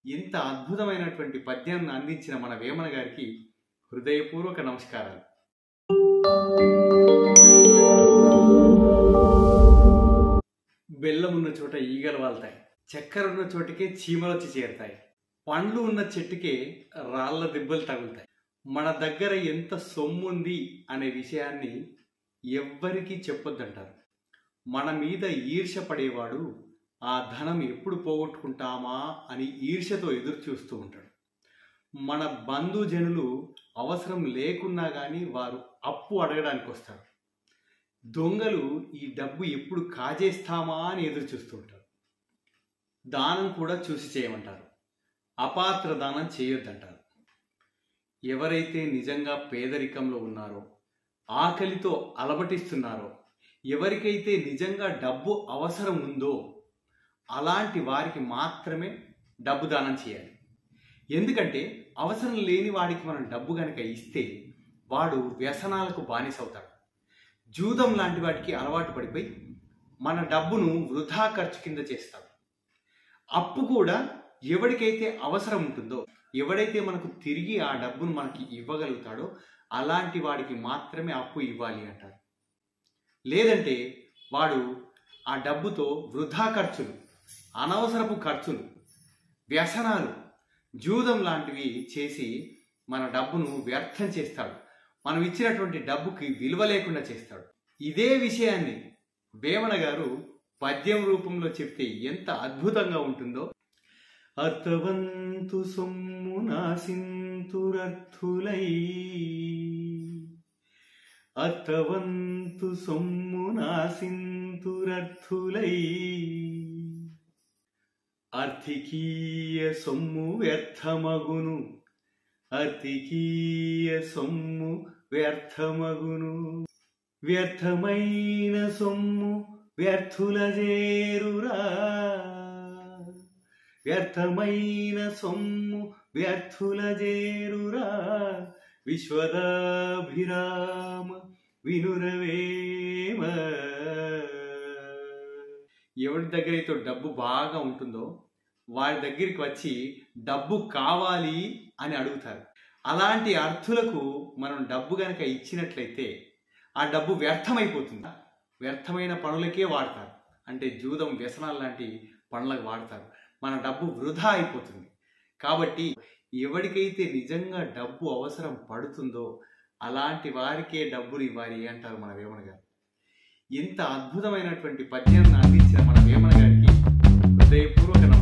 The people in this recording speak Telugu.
ఇంత అద్భుతమైనటువంటి పద్యాన్ని అందించిన మన వేమన గారికి హృదయపూర్వక నమస్కారాలు. బెల్లం ఉన్న చోట ఈగలు వాళ్తాయి, చక్కెర ఉన్న చోటికే చీమలు వచ్చి చేరుతాయి, పండ్లు ఉన్న చెట్టుకే రాళ్ల దెబ్బలు తగులుతాయి. మన దగ్గర ఎంత సొమ్ముంది అనే విషయాన్ని ఎవ్వరికీ చెప్పొద్దంటారు. మన మీద ఈర్ష్య పడేవాడు ఆ ధనం ఎప్పుడు పోగొట్టుకుంటామా అని ఈర్ష్యతో ఎదురు చూస్తూ ఉంటాడు. మన బంధుజనులు అవసరం లేకున్నా కానీ వారు అప్పు అడగడానికి వస్తారు. దొంగలు ఈ డబ్బు ఎప్పుడు కాజేస్తామా అని ఎదురు చూస్తూ ఉంటారు. దానం కూడా చూసి చేయమంటారు. అపాత్ర దానం చేయొద్దంటారు. ఎవరైతే నిజంగా పేదరికంలో ఉన్నారో, ఆకలితో అలమటిస్తున్నారో, ఎవరికైతే నిజంగా డబ్బు అవసరం ఉందో అలాంటి వారికి మాత్రమే డబ్బు దానం చేయాలి. ఎందుకంటే అవసరం లేని వాడికి మనం డబ్బు కనుక ఇస్తే వాడు వ్యసనాలకు బానిసవుతాడు. జూదం లాంటి వాటికి అలవాటు పడిపోయి మన డబ్బును వృధా ఖర్చు కింద చేస్తాడు. అప్పు కూడా ఎవరికైతే అవసరం ఉంటుందో, ఎవడైతే మనకు తిరిగి ఆ డబ్బును మనకి ఇవ్వగలుగుతాడో అలాంటి వాడికి మాత్రమే అప్పు ఇవ్వాలి అంటారు. లేదంటే వాడు ఆ డబ్బుతో వృధా ఖర్చులు, అనవసరపు ఖర్చులు, వ్యసనాలు, జూదం లాంటివి చేసి మన డబ్బును వ్యర్థం చేస్తాడు. మనం ఇచ్చినటువంటి డబ్బుకి విలువ లేకుండా చేస్తాడు. ఇదే విషయాన్ని వేమన గారు పద్యం రూపంలో చెప్తే ఎంత అద్భుతంగా ఉంటుందో. అర్థవంతు సొమ్ము నాసింతురర్థులై, అర్థవంతు సొమ్ము నాసింతురర్థులై, అర్థికీయ సొమ్ము వ్యర్థమగును, అర్థికీయ సొమ్ము వ్యర్థమగును, వ్యర్థమైన సొమ్ము వ్యర్థుల చేరురా, వ్యర్థమైన సొమ్ము వ్యర్థుల చేరురా, విశ్వదాభిరామ వినురవేమ. ఎవరి దగ్గరైతే డబ్బు బాగా ఉంటుందో వారి దగ్గరికి వచ్చి డబ్బు కావాలి అని అడుగుతారు. అలాంటి అర్థులకు మనం డబ్బు గనక ఇచ్చినట్లయితే ఆ డబ్బు వ్యర్థమైపోతుంది. వ్యర్థమైన పనులకే వాడతారు. అంటే జూదం, వ్యసనాలు లాంటి పనులకు వాడతారు. మన డబ్బు వృధా అయిపోతుంది. కాబట్టి ఎవరికైతే నిజంగా డబ్బు అవసరం పడుతుందో అలాంటి వారికే డబ్బులు ఇవ్వాలి అంటారు మన వేమన గారు. ఇంత అద్భుతమైనటువంటి పద్యాన్ని అందించిన మన వేమన గారికి హృదయపూర్వక